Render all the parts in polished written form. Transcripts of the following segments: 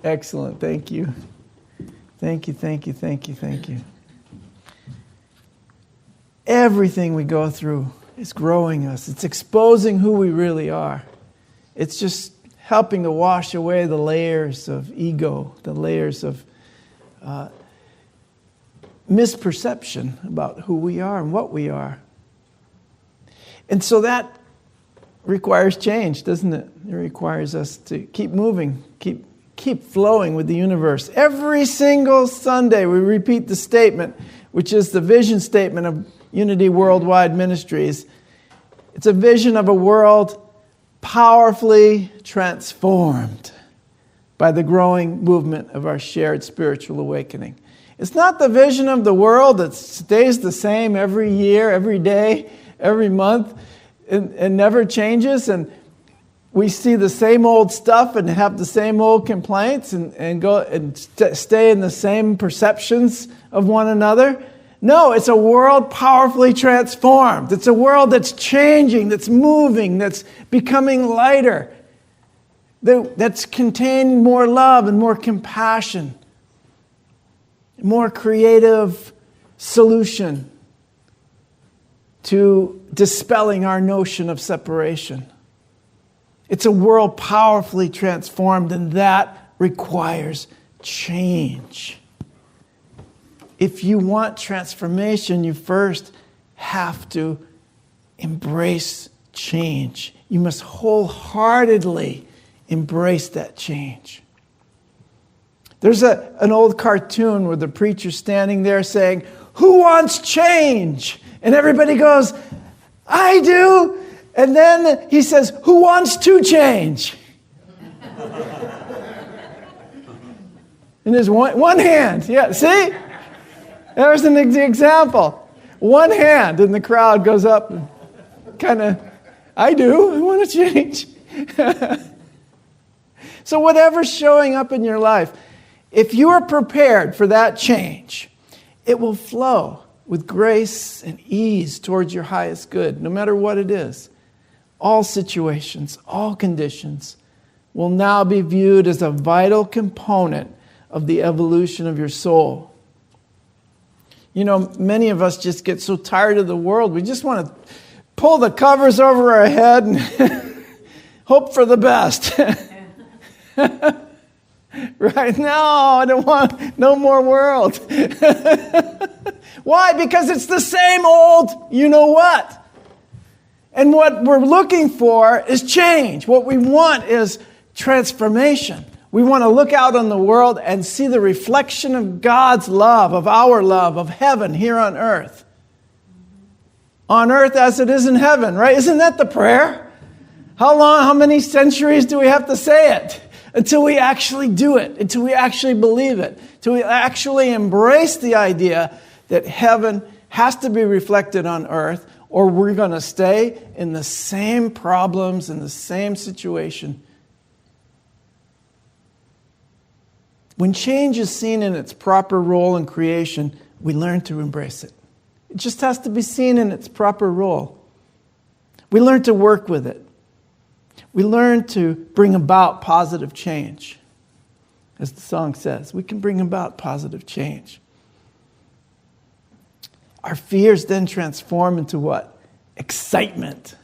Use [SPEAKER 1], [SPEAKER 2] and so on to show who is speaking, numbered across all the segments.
[SPEAKER 1] Excellent. Thank you. Thank you. Everything we go through is growing us. It's exposing who we really are. It's just helping to wash away the layers of ego, the layers of misperception about who we are and what we are. And so that requires change, doesn't it? It requires us to keep moving, keep flowing with the universe. Every single Sunday we repeat the statement, which is the vision statement of Unity Worldwide Ministries. It's a vision of a world powerfully transformed by the growing movement of our shared spiritual awakening. It's not the vision of the world that stays the same every year, every day, every month, and never changes, and we see the same old stuff and have the same old complaints and go and stay in the same perceptions of one another. No, it's a world powerfully transformed. It's a world that's changing, that's moving, that's becoming lighter, that's containing more love and more compassion, more creative solution to dispelling our notion of separation. It's a world powerfully transformed, and that requires change. If you want transformation, you first have to embrace change. You must wholeheartedly embrace that change. There's an old cartoon where the preacher's standing there saying, "Who wants change?" And everybody goes, "I do." And then he says, "Who wants to change?" And there's one hand. Yeah, see? There's an example. One hand, and the crowd goes up and kind of, "I do. I want to change." So whatever's showing up in your life, if you are prepared for that change, it will flow with grace and ease towards your highest good, no matter what it is. All situations, all conditions will now be viewed as a vital component of the evolution of your soul. You know, many of us just get so tired of the world, we just want to pull the covers over our head and hope for the best. Right? No, I don't want no more world. Why? Because it's the same old you-know-what. And what we're looking for is change. What we want is transformation. We want to look out on the world and see the reflection of God's love, of our love, of heaven here on earth. On earth as it is in heaven, right? Isn't that the prayer? How many centuries do we have to say it? Until we actually do it, until we actually believe it, until we actually embrace the idea that heaven has to be reflected on earth, or we're going to stay in the same problems, in the same situation. When change is seen in its proper role in creation, we learn to embrace it. It just has to be seen in its proper role. We learn to work with it. We learn to bring about positive change. As the song says, we can bring about positive change. Our fears then transform into what? Excitement.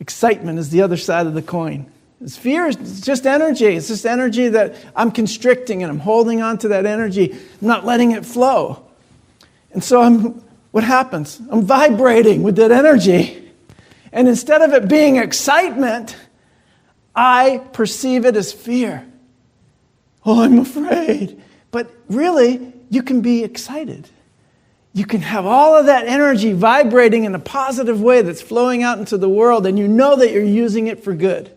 [SPEAKER 1] Excitement is the other side of the coin. Fear is just energy. It's just energy that I'm constricting and I'm holding on to that energy, not letting it flow. And so what happens? I'm vibrating with that energy. And instead of it being excitement, I perceive it as fear. Oh, I'm afraid. But really, you can be excited. You can have all of that energy vibrating in a positive way that's flowing out into the world, and you know that you're using it for good.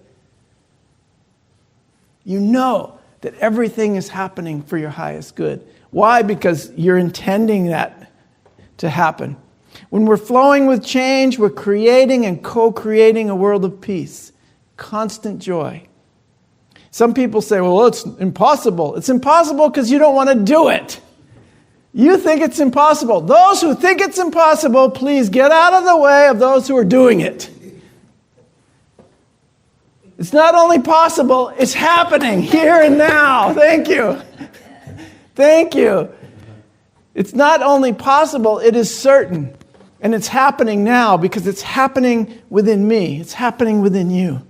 [SPEAKER 1] You know that everything is happening for your highest good. Why? Because you're intending that to happen. When we're flowing with change, we're creating and co-creating a world of peace, constant joy. Some people say, well, it's impossible. It's impossible because you don't want to do it. You think it's impossible. Those who think it's impossible, please get out of the way of those who are doing it. It's not only possible, it's happening here and now. Thank you. Thank you. It's not only possible, it is certain. And it's happening now because it's happening within me. It's happening within you.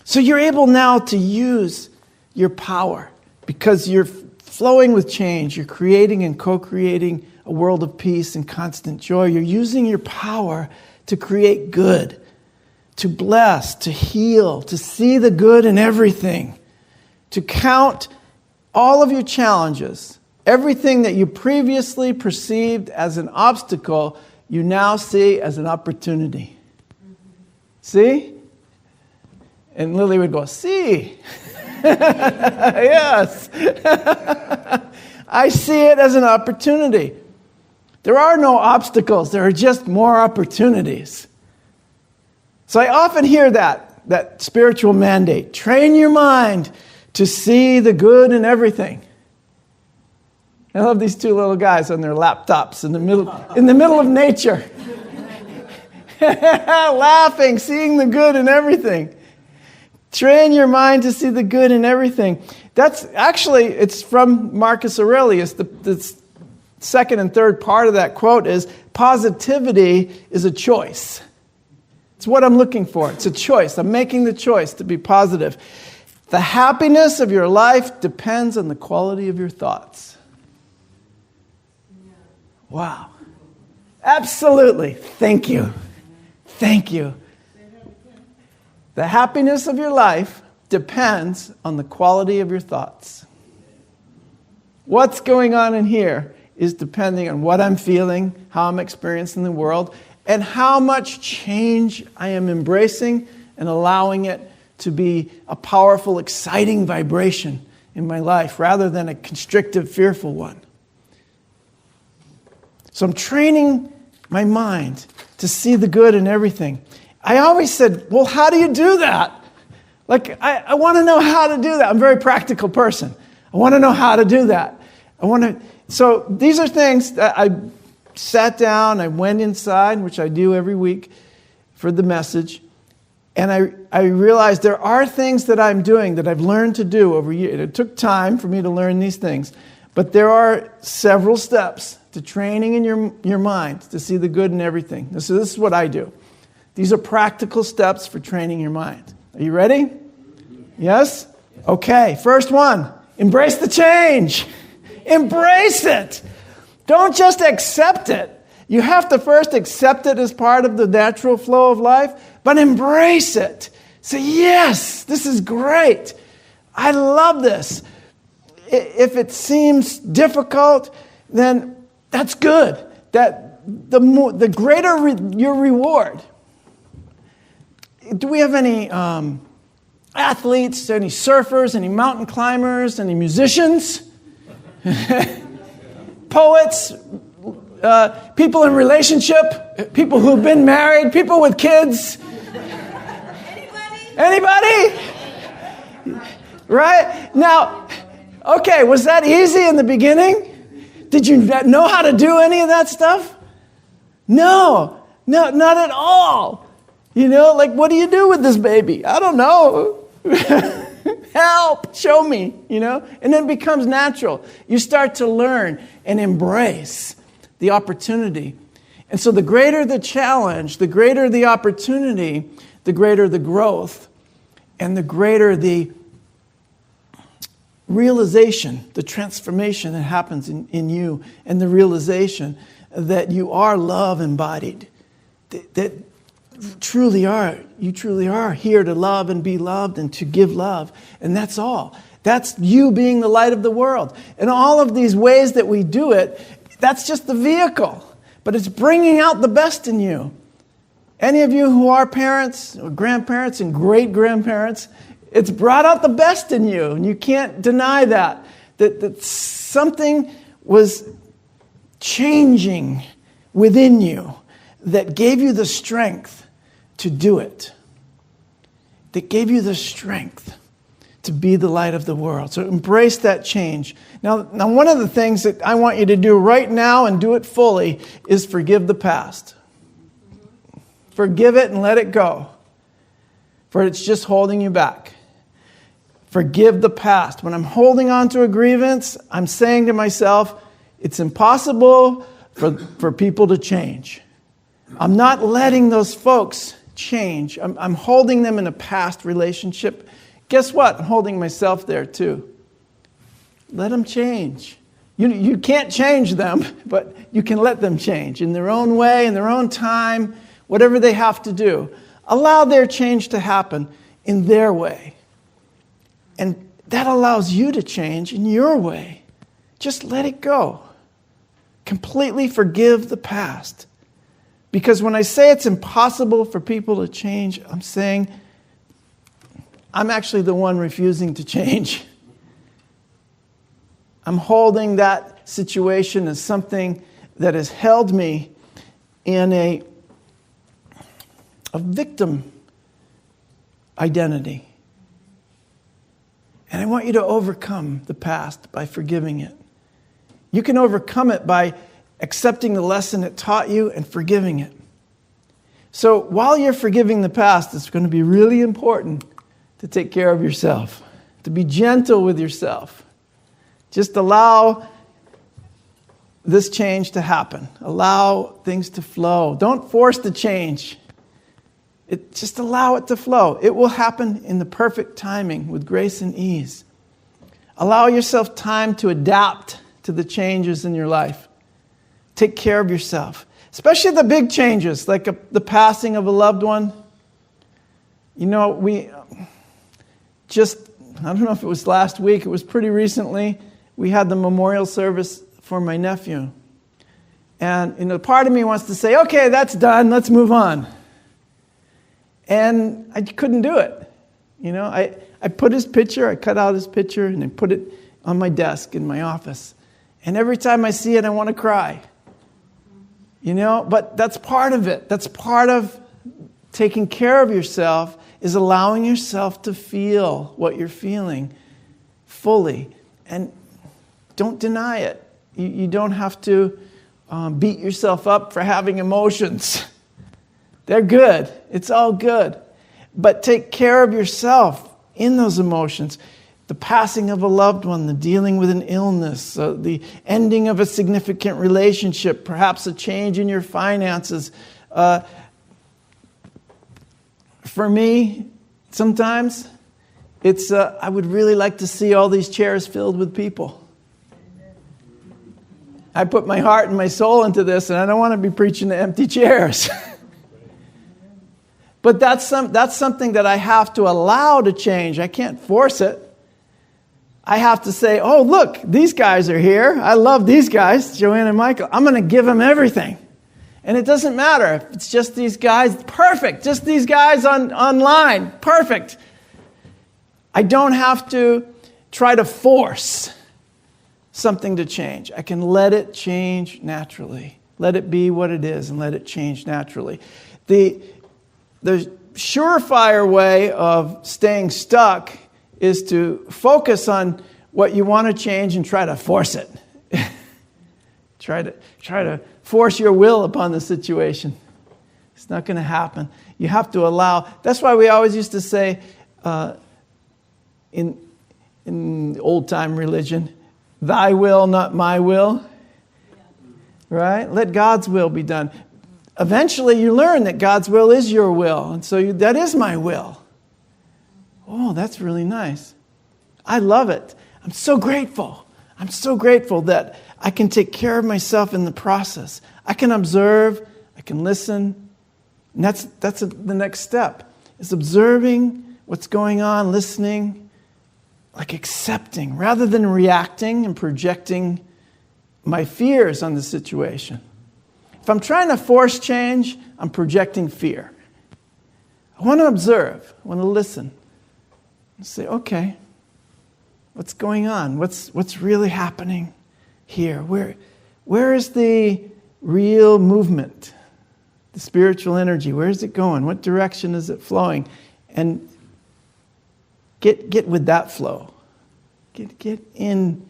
[SPEAKER 1] So you're able now to use your power because you're flowing with change. You're creating and co-creating a world of peace and constant joy. You're using your power to create good, to bless, to heal, to see the good in everything, to count all of your challenges, everything that you previously perceived as an obstacle, you now see as an opportunity. See? And Lily would go, see? Yes. I see it as an opportunity. There are no obstacles. There are just more opportunities. So I often hear that spiritual mandate. Train your mind to see the good in everything. I love these two little guys on their laptops in the middle of nature. Laughing, seeing the good in everything. Train your mind to see the good in everything. That's actually, it's from Marcus Aurelius. The second and third part of that quote is, positivity is a choice. It's what I'm looking for. It's a choice. I'm making the choice to be positive. The happiness of your life depends on the quality of your thoughts. Wow. Absolutely. Thank you. Thank you. The happiness of your life depends on the quality of your thoughts. What's going on in here is depending on what I'm feeling, how I'm experiencing the world, and how much change I am embracing and allowing it to be a powerful, exciting vibration in my life rather than a constrictive, fearful one. So I'm training my mind to see the good in everything. I always said, well, how do you do that? Like, I want to know how to do that. I'm a very practical person. I want to know how to do that. So these are things that I sat down, I went inside, which I do every week for the message, and I realized there are things that I'm doing that I've learned to do over years. It took time for me to learn these things, but there are several steps to training in your mind to see the good in everything. So this is what I do. These are practical steps for training your mind. Are you ready? Yes? Okay, first one, embrace the change. Embrace it. Don't just accept it. You have to first accept it as part of the natural flow of life, but embrace it. Say, yes, this is great. I love this. If it seems difficult, then that's good. That the greater your reward. Do we have any athletes, any surfers, any mountain climbers, any musicians? Poets, people in relationship, people who've been married, people with kids. Anybody? Right? Now, okay, was that easy in the beginning? Did you know how to do any of that stuff? No, not at all. You know, like, what do you do with this baby? I don't know. Help, show me, you know? And then it becomes natural. You start to learn and embrace the opportunity. And so the greater the challenge, the greater the opportunity, the greater the growth, and the greater the realization, the transformation that happens in you, and the realization that you are love embodied, that you truly are here to love and be loved and to give love. And that's all. That's you being the light of the world. And all of these ways that we do it, that's just the vehicle. But it's bringing out the best in you. Any of you who are parents or grandparents and great-grandparents, it's brought out the best in you. And you can't deny that something was changing within you that gave you the strength to do it. That gave you the strength to be the light of the world. So embrace that change. Now, one of the things that I want you to do right now and do it fully is forgive the past. Forgive it and let it go. for it's just holding you back. Forgive the past. When I'm holding on to a grievance, I'm saying to myself, it's impossible for people to change. I'm not letting those folks change. I'm holding them in a past relationship. Guess what? I'm holding myself there too. Let them change. You can't change them, but you can let them change in their own way, in their own time, whatever they have to do. Allow their change to happen in their way. And that allows you to change in your way. Just let it go. Completely forgive the past. Because when I say it's impossible for people to change, I'm saying I'm actually the one refusing to change. I'm holding that situation as something that has held me in a victim identity. And I want you to overcome the past by forgiving it. You can overcome it by accepting the lesson it taught you and forgiving it. So while you're forgiving the past, it's going to be really important to take care of yourself, to be gentle with yourself. Just allow this change to happen. Allow things to flow. Don't force the change. Just allow it to flow. It will happen in the perfect timing with grace and ease. Allow yourself time to adapt to the changes in your life. Take care of yourself, especially the big changes, like the passing of a loved one. You know, I don't know if it was last week, it was pretty recently, we had the memorial service for my nephew. And part of me wants to say, okay, that's done, let's move on. And I couldn't do it. I put his picture, I cut out his picture, and I put it on my desk in my office. And every time I see it, I want to cry. But that's part of it. That's part of taking care of yourself, is allowing yourself to feel what you're feeling fully. And don't deny it. You don't have to beat yourself up for having emotions. They're good. It's all good. But take care of yourself in those emotions. The passing of a loved one, the dealing with an illness, the ending of a significant relationship, perhaps a change in your finances. For me, sometimes, it's I would really like to see all these chairs filled with people. I put my heart and my soul into this, and I don't want to be preaching to empty chairs. But that's something that I have to allow to change. I can't force it. I have to say, oh, look, these guys are here. I love these guys, Joanne and Michael. I'm going to give them everything. And it doesn't matter if it's just these guys. Perfect. Just these guys online. Perfect. I don't have to try to force something to change. I can let it change naturally. Let it be what it is and let it change naturally. The surefire way of staying stuck is to focus on what you want to change and try to force it. Try to force your will upon the situation. It's not going to happen. You have to allow. That's why we always used to say in old-time religion, thy will, not my will. Right? Let God's will be done. Eventually you learn that God's will is your will. And so that is my will. Oh, that's really nice. I love it. I'm so grateful. I'm so grateful that I can take care of myself in the process. I can observe. I can listen. And that's the next step. Is observing what's going on, listening, like accepting, rather than reacting and projecting my fears on the situation. If I'm trying to force change, I'm projecting fear. I want to observe. I want to listen. And say, okay, what's going on? What's really happening here? Where is the real movement? The spiritual energy, where is it going? What direction is it flowing? And get with that flow. Get into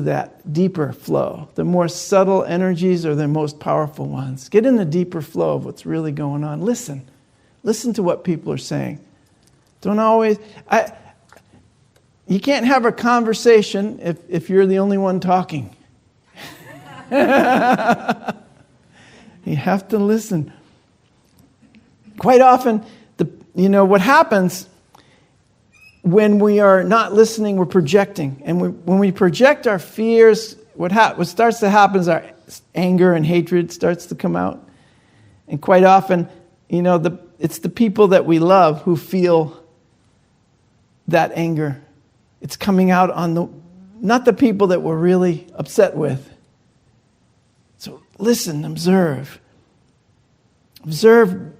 [SPEAKER 1] that deeper flow. The more subtle energies are the most powerful ones. Get in the deeper flow of what's really going on. Listen. Listen to what people are saying. Don't always... You can't have a conversation if you're the only one talking. You have to listen. Quite often, what happens when we are not listening, we're projecting. And when we project our fears, what starts to happen is our anger and hatred starts to come out. And quite often, it's the people that we love who feel that anger. It's coming out on not the people that we're really upset with. So listen, observe. Observe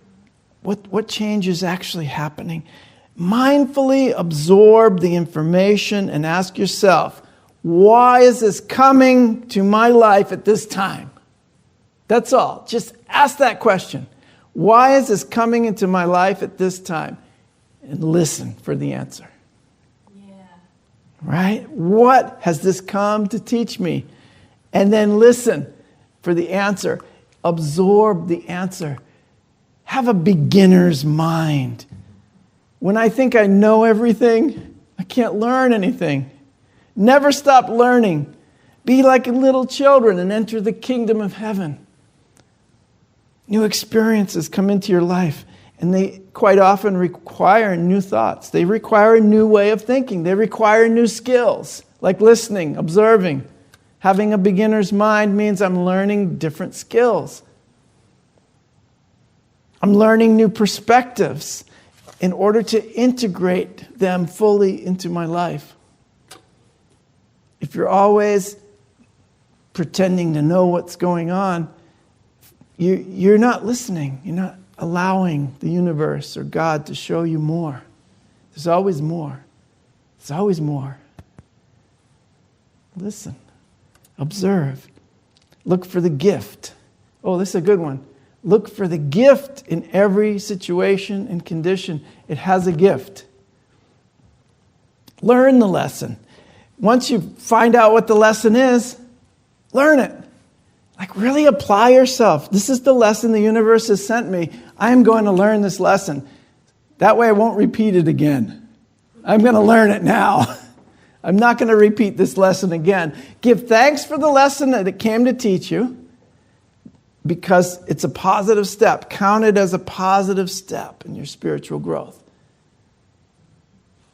[SPEAKER 1] what change is actually happening. Mindfully absorb the information and ask yourself, why is this coming to my life at this time? That's all. Just ask that question. Why is this coming into my life at this time? And listen for the answer. Yeah. Right? What has this come to teach me? And then listen for the answer. Absorb the answer. Have a beginner's mind. When I think I know everything, I can't learn anything. Never stop learning. Be like little children and enter the kingdom of heaven. New experiences come into your life, and they quite often require new thoughts. They require a new way of thinking. They require new skills, like listening, observing. Having a beginner's mind means I'm learning different skills. I'm learning new perspectives in order to integrate them fully into my life. If you're always pretending to know what's going on, you're not listening. You're not allowing the universe or God to show you more. There's always more. There's always more. Listen. Observe. Look for the gift. Oh, this is a good one. Look for the gift in every situation and condition. It has a gift. Learn the lesson. Once you find out what the lesson is, learn it. Like, really apply yourself. This is the lesson the universe has sent me. I am going to learn this lesson. That way I won't repeat it again. I'm going to learn it now. I'm not going to repeat this lesson again. Give thanks for the lesson that it came to teach you, because it's a positive step. Count it as a positive step in your spiritual growth.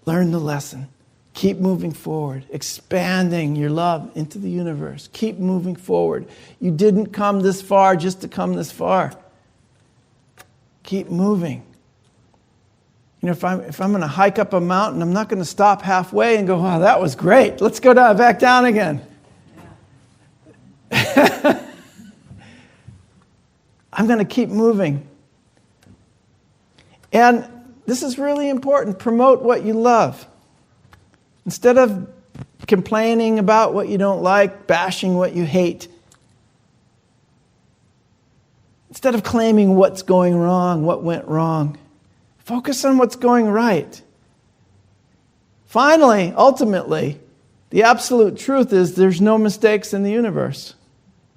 [SPEAKER 1] Learn the lesson. Keep moving forward, expanding your love into the universe. Keep moving forward. You didn't come this far just to come this far. Keep moving. If I'm going to hike up a mountain, I'm not going to stop halfway and go, wow, that was great. Let's go back down again. I'm going to keep moving. And this is really important. Promote what you love. Instead of complaining about what you don't like, bashing what you hate. Instead of claiming what's going wrong, what went wrong. Focus on what's going right. Finally, ultimately, the absolute truth is there's no mistakes in the universe.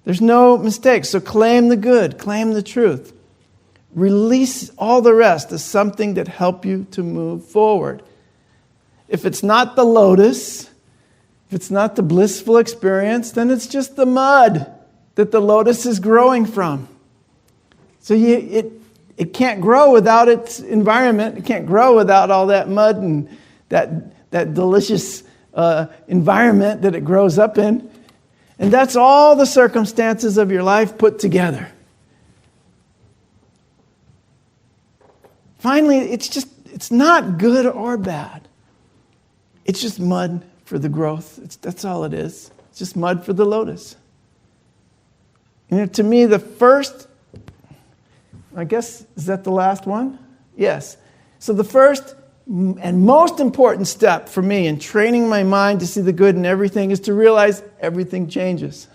[SPEAKER 1] There's no mistakes. So claim the good, claim the truth. Release all the rest as something that help you to move forward. If it's not the lotus, if it's not the blissful experience, then it's just the mud that the lotus is growing from. So it can't grow without its environment. It can't grow without all that mud and that delicious environment that it grows up in. And that's all the circumstances of your life put together. Finally, it's not good or bad. It's just mud for the growth. That's all it is. It's just mud for the lotus. To me, the first, I guess, is that the last one? Yes. So the first and most important step for me in training my mind to see the good in everything is to realize everything changes.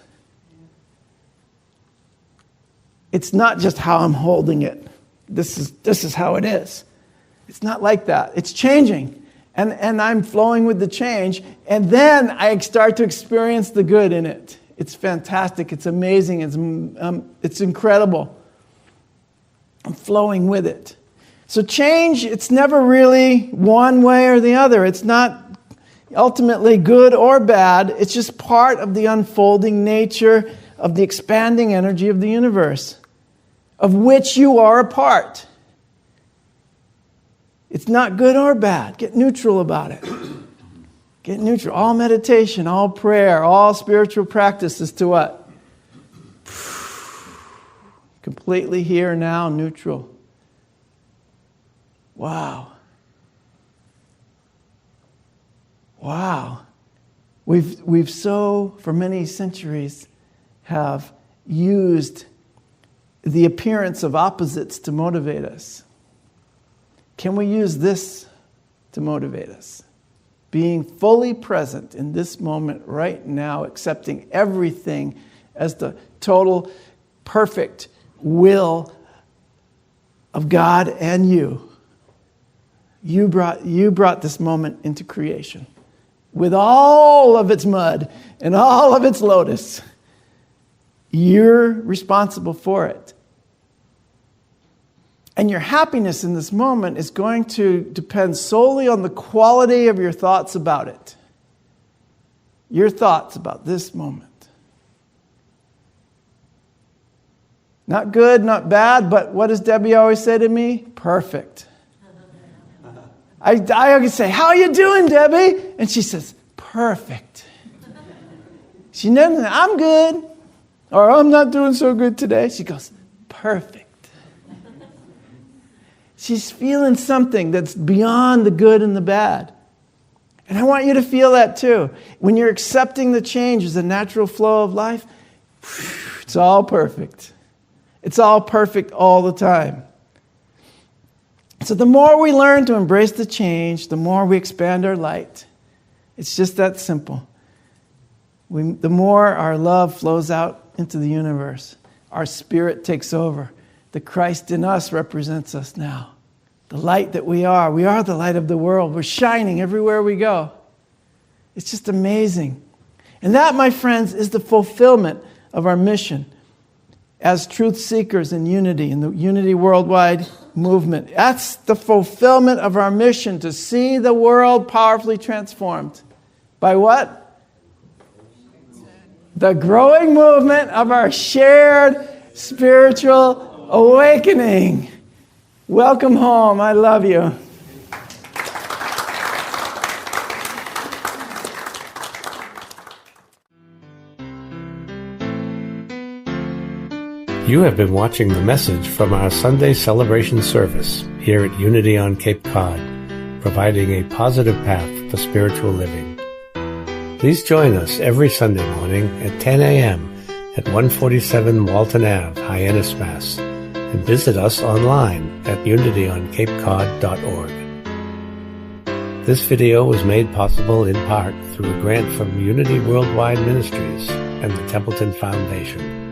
[SPEAKER 1] It's not just how I'm holding it. This is how it is. It's not like that. It's changing. And I'm flowing with the change. And then I start to experience the good in it. It's fantastic. It's amazing. It's incredible. I'm flowing with it. So change, it's never really one way or the other. It's not ultimately good or bad. It's just part of the unfolding nature of the expanding energy of the universe, of which you are a part. It's not good or bad. Get neutral about it. Get neutral. All meditation, all prayer, all spiritual practice is to what? Completely here, now, neutral. Wow. Wow. We've so, for many centuries, have used the appearance of opposites to motivate us. Can we use this to motivate us? Being fully present in this moment right now, accepting everything as the total, perfect will of God and you. You brought this moment into creation with all of its mud and all of its lotus. You're responsible for it. And your happiness in this moment is going to depend solely on the quality of your thoughts about it. Your thoughts about this moment. Not good, not bad, but what does Debbie always say to me? Perfect. I always say, how are you doing, Debbie? And she says, perfect. She never says, I'm good. Or I'm not doing so good today. She goes, perfect. She's feeling something that's beyond the good and the bad. And I want you to feel that too. When you're accepting the change as a natural flow of life, it's all perfect. It's all perfect all the time. So the more we learn to embrace the change, the more we expand our light. It's just that simple. The more our love flows out into the universe, our spirit takes over. The Christ in us represents us now. The light that we are the light of the world. We're shining everywhere we go. It's just amazing. And that, my friends, is the fulfillment of our mission as truth seekers in unity, in the Unity Worldwide movement. That's the fulfillment of our mission, to see the world powerfully transformed. By what? The growing movement of our shared spiritual awakening. Welcome home. I love you.
[SPEAKER 2] You have been watching the message from our Sunday celebration service here at Unity on Cape Cod, providing a positive path for spiritual living. Please join us every Sunday morning at 10 a.m. at 147 Walton Ave, Hyannis, Mass., and visit us online at unityoncapecod.org. This video was made possible in part through a grant from Unity Worldwide Ministries and the Templeton Foundation.